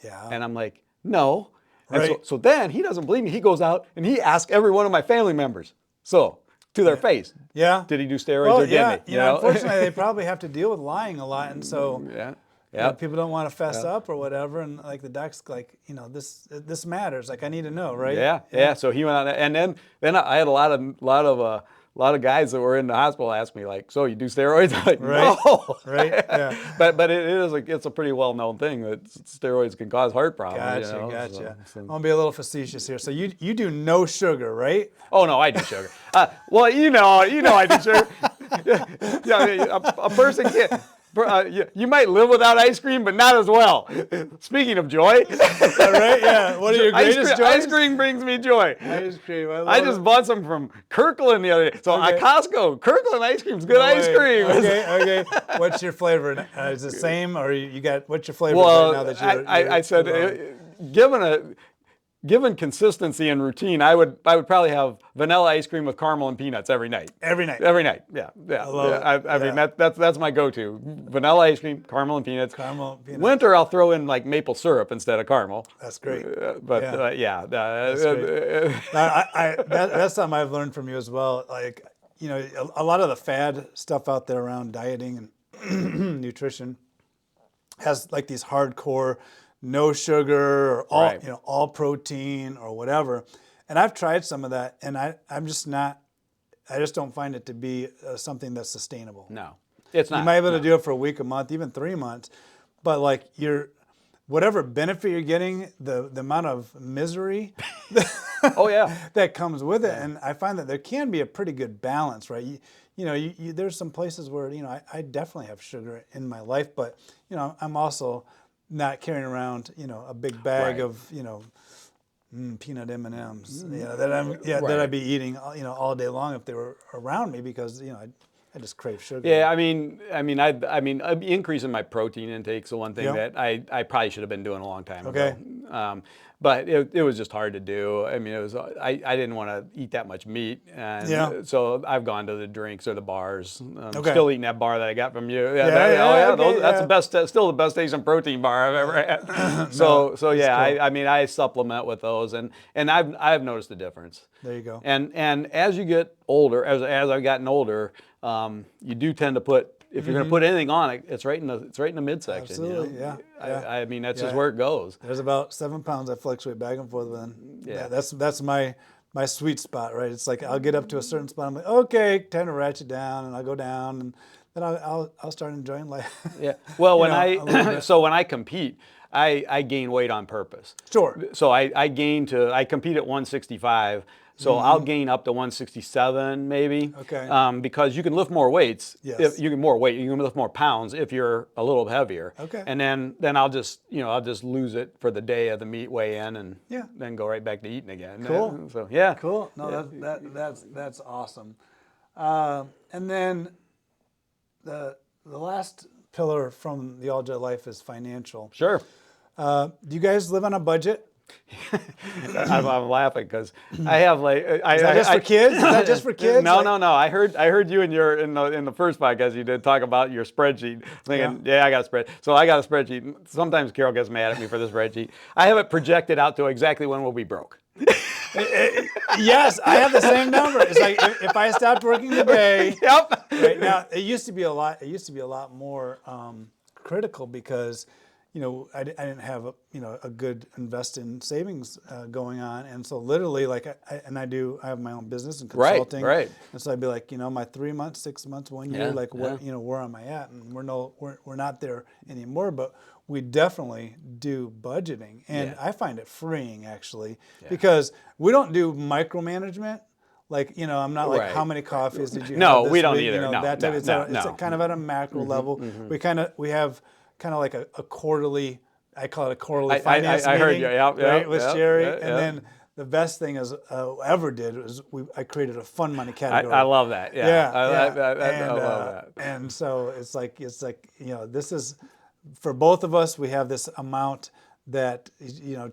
Yeah. And I'm like, "No." And Right. so then he doesn't believe me. He goes out and he asks every one of my family members, to their face, "Yeah, did he do steroids or didn't he?" You know, unfortunately, they probably have to deal with lying a lot, and so Yeah. You know, people don't want to fess up or whatever, and like the doc's like, you know, this matters. Like I need to know, right? Yeah. So he went on, and then I had a lot of guys that were in the hospital ask me like, "So you do steroids?" I'm like, right. "No." Right. Yeah. but it's a pretty well known thing that steroids can cause heart problems. Gotcha. I'm gonna be a little facetious here. So you do no sugar, right? Oh no, I do sugar. Well, you know I do sugar. A person can't. You might live without ice cream, but not as well. Speaking of joy. All right, yeah. What are your greatest joys? Ice cream brings me joy. Ice cream, I just bought some from Kirkland the other day. So at Costco, Kirkland ice cream's good ice cream. Okay. What's your flavor? Is it the same, or you got, what's your flavor right now that you're I said, given consistency and routine, I would probably have vanilla ice cream with caramel and peanuts every night. Every night. Yeah. I mean that's my go-to. Vanilla ice cream, caramel and peanuts. Winter I'll throw in like maple syrup instead of caramel. That's great. That's great. That's something I've learned from you as well. Like, you know, a lot of the fad stuff out there around dieting and nutrition has like these hardcore no sugar or all protein or whatever. And I've tried some of that, and I just don't find it to be something that's sustainable. No, it's not. You might be able to do it for a week, a month, even 3 months, but like whatever benefit you're getting, the amount of misery that comes with it. And I find that there can be a pretty good balance, right? There's some places where, you know, I definitely have sugar in my life, but, you know, I'm also not carrying around, you know, a big bag of, you know, peanut M&Ms, you know, that I'd be eating, you know, all day long if they were around me, because, you know, I just crave sugar. Yeah, I mean, increasing my protein intake is the one thing that I probably should have been doing a long time ago. But it was just hard to do. I mean, I didn't want to eat that much meat, and so I've gone to the drinks or the bars. Still eating that bar that I got from you. That's the best, still the best Asian protein bar I've ever had. So cool. I mean, I supplement with those, and I've noticed the difference. There you go. And as you get older, as I've gotten older, you do tend to put. If you're going to put anything on it, it's right in the midsection. Absolutely, you know? I mean, that's just where it goes. There's about 7 pounds I fluctuate back and forth with. Yeah, that's my sweet spot, right? It's like I'll get up to a certain spot, I'm like, okay, time to ratchet down, and I'll go down, and then I'll start enjoying life. Yeah. Well, when I compete, I gain weight on purpose. Sure. So I compete at 165. So I'll gain up to 167 maybe. Okay. Because you can lift more weights. Yes. If you can you can lift more pounds if you're a little heavier. Okay. And then I'll just lose it for the day of the meet weigh-in and then go right back to eating again. Cool. So yeah. Cool. No, that's awesome. And then the last pillar from the All Jet life is financial. Sure. Do you guys live on a budget? I'm laughing because I have Is that just for kids? Is that just for kids? No. I heard you in the first podcast you did talk about your spreadsheet. Thinking, I got a spreadsheet. So I got a spreadsheet. Sometimes Carol gets mad at me for the spreadsheet. I have it projected out to exactly when we'll be broke. Yes, I have the same number. It's like if I stopped working today. Yep. Right now, it used to be a lot more critical because, I didn't have a good invest in savings going on, and so literally I have my own business and consulting. Right. And so I'd be like, my 3 months, 6 months, 1 year, where am I at? And we're not there anymore, but we definitely do budgeting, and I find it freeing actually because we don't do micromanagement. I'm not like, how many coffees did you have No, this we don't week? either. It's kind of at a macro level. We have kind of like a quarterly, I call it a quarterly finance meeting. I heard you, right, with Sherry. And then the best thing ever did was I created a fun money category. I love that. I love that. And so it's like this is, for both of us, we have this amount that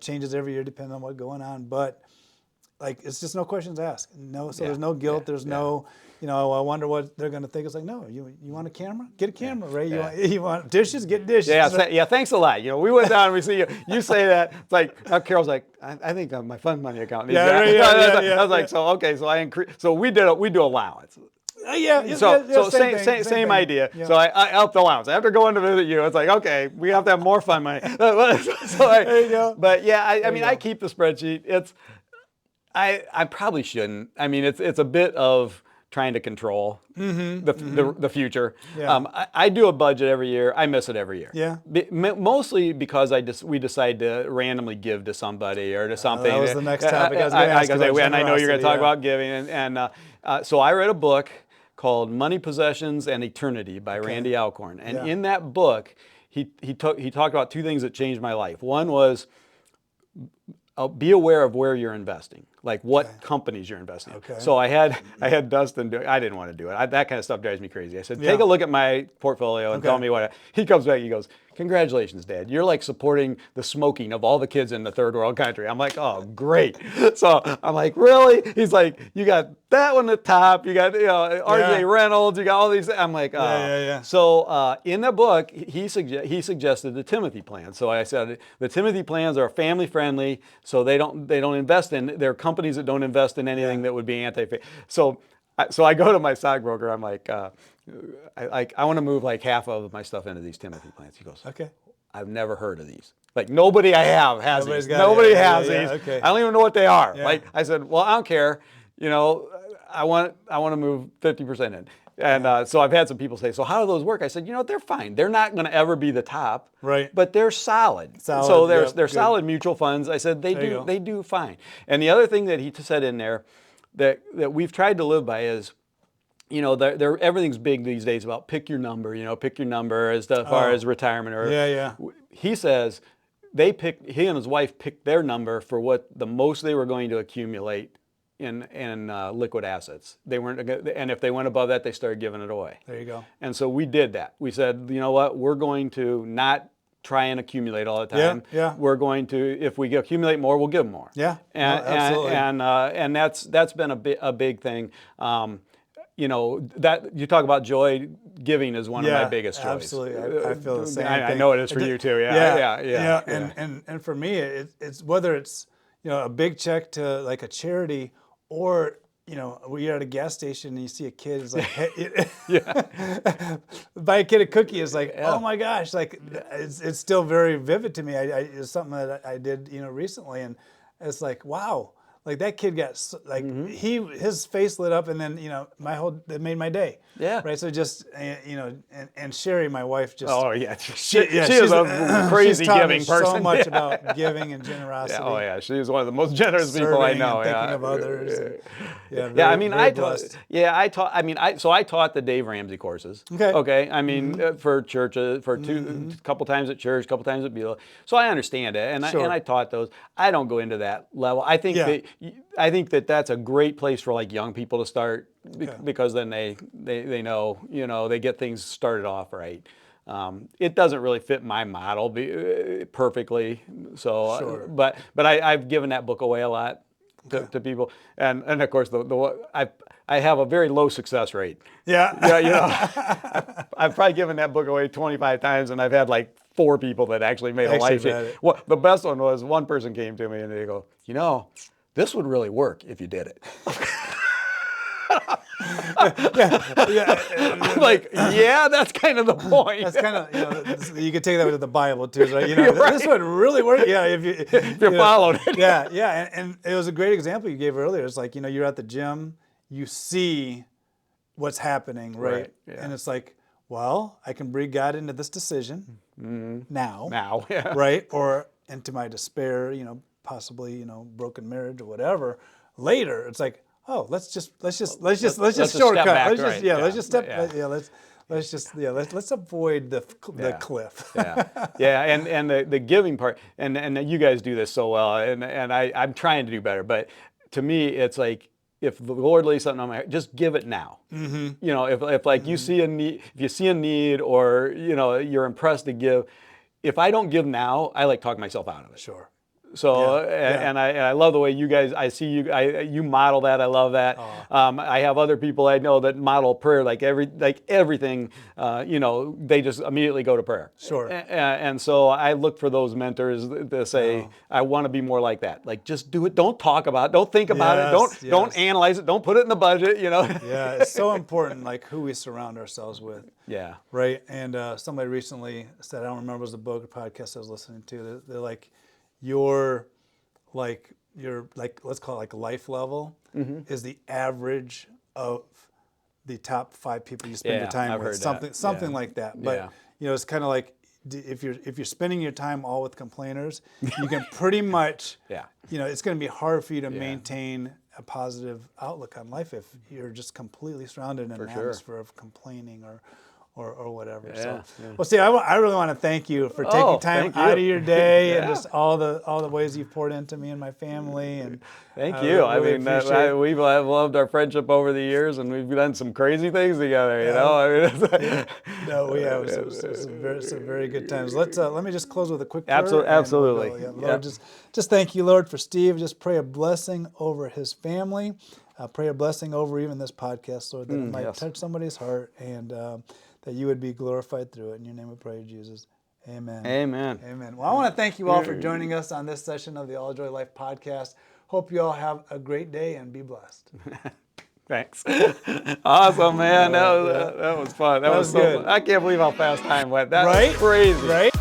changes every year depending on what's going on, but it's just no questions asked. There's no guilt. There's no, I wonder what they're going to think. It's like, no, you want a camera? Get a camera, Ray. You want dishes? Get dishes. Yeah, thanks a lot. We went down and we see you say that. It's like, now Carol's like, I think my fund money account needs that. I was like, so okay, so I increase. So we do allowance. Same idea. Yeah. So I upped the allowance. After going to visit you, it's like, okay, we have to have more fund money. There you go. But yeah, I keep the spreadsheet. I probably shouldn't. It's a bit of trying to control the future. Yeah. I do a budget every year. I miss it every year. Yeah. Mostly because we decide to randomly give to somebody or to something. That was the next topic I was going to ask about. And I know you're going to talk about giving. So I read a book called Money, Possessions, and Eternity by Randy Alcorn. And in that book, he talked about two things that changed my life. One was be aware of where you're investing, like what companies you're investing in. Okay. So I had Dustin do it. I didn't want to do it. That kind of stuff drives me crazy. I said, take a look at my portfolio and tell me what. He comes back, he goes, congratulations, Dad. You're like supporting the smoking of all the kids in the third world country. I'm like, oh, great. So I'm like, really? He's like, you got that one at the top. You got R.J. Reynolds. You got all these. I'm like, oh. Yeah. So in the book, he suggested the Timothy plan. So I said the Timothy plans are family friendly. So they don't invest in. They're companies that don't invest in anything that would be anti-faith. So I go to my stockbroker. I'm like, I want to move like half of my stuff into these Timothy plans. He goes, okay. I've never heard of these. Like nobody I have has Nobody's these. Nobody has these. Okay. I don't even know what they are. Yeah. Like I said, well, I don't care. I want to move 50% in. And so I've had some people say, so how do those work? I said, they're fine. They're not going to ever be the top, right? But they're solid. So they're solid mutual funds. I said they do fine. And the other thing that he said in there that we've tried to live by is, everything's big these days about pick your number. Pick your number as far as retirement. He says he and his wife picked their number for what the most they were going to accumulate in liquid assets. They weren't, and if they went above that, they started giving it away. There you go. And so we did that. We said, you know what, we're going to not try and accumulate all the time. Yeah. We're going to, if we accumulate more, we'll give more. Yeah. Absolutely. And that's been a big thing. That you talk about joy, giving is one of my biggest joys. Absolutely. I feel the same thing. I know it is for you too. Yeah. And for me, it's whether it's a big check to like a charity or when you're at a gas station and you see a kid, it's like, hey, buy a kid a cookie. It's like, oh my gosh, like it's still very vivid to me. It's something that I did recently, and it's like, wow. like that kid got his face lit up, and then it made my day. Yeah. Right. So just and Sherry, my wife, just she is a crazy giving person. So much about giving and generosity. She's one of the most generous people I know. And thinking of others. I taught the Dave Ramsey courses. Okay. I mean, for churches, for a couple times at church, a couple times at Beulah. So I understand it, and I taught those. I don't go into that level. I think that that's a great place for like young people to start, because then they know, they get things started off right. It doesn't really fit my model perfectly. So, but I've given that book away a lot to people, and of course I have a very low success rate. I've probably given that book away 25 times, and I've had like 4 people that actually made a life change. Well, the best one was one person came to me and they go, this would really work if you did it. I'm like, that's kind of the point. That's kind of, you could take that to the Bible too, right? This would really work. Yeah, if you followed it. And it was a great example you gave earlier. It's like, you're at the gym, you see what's happening, right? And it's like, well, I can bring God into this decision now, right? Or into my despair, possibly, broken marriage or whatever. Later, it's like, oh, let's just shortcut. Let's avoid the cliff. And the giving part, and you guys do this so well, and I'm trying to do better. But to me, it's like, if the Lord lays something on my heart, just give it now. If like you see a need, if you see a need, or you're impressed to give. If I don't give now, I like talk myself out of it. Sure. So and I love the way you guys, I see you model that. I love that. I have other people I know that model prayer, like everything. They just immediately go to prayer. Sure. And so I look for those mentors to say, I want to be more like that. Like, just do it. Don't talk about it. Don't think about it. Don't analyze it. Don't put it in the budget. Yeah, it's so important, like who we surround ourselves with. Yeah. Right. And somebody recently said, I don't remember, it was a book or podcast I was listening to. They're like, your let's call it like life level is the average of the top 5 people you spend your time with. Something like that. But it's kind of like, if you're spending your time all with complainers, you can pretty much it's going to be hard for you to maintain a positive outlook on life if you're just completely surrounded in an atmosphere of complaining or whatever. Well, Steve, I really want to thank you for taking time out of your day and just all the ways you've poured into me and my family. And thank you. We've loved our friendship over the years, and we've done some crazy things together. We have. It's some very good times. Let me just close with a quick prayer. Absolutely. Lord, just thank you, Lord, for Steve. Just pray a blessing over his family. Pray a blessing over even this podcast, Lord, that it might touch somebody's heart, and that you would be glorified through it. In your name we pray, Jesus. Amen. Amen. Well, I want to thank you all for joining us on this session of the All Joy Life podcast. Hope you all have a great day and be blessed. Thanks. Awesome, man. That was fun. That was so good. fun. I can't believe how fast time went. That was crazy. Right?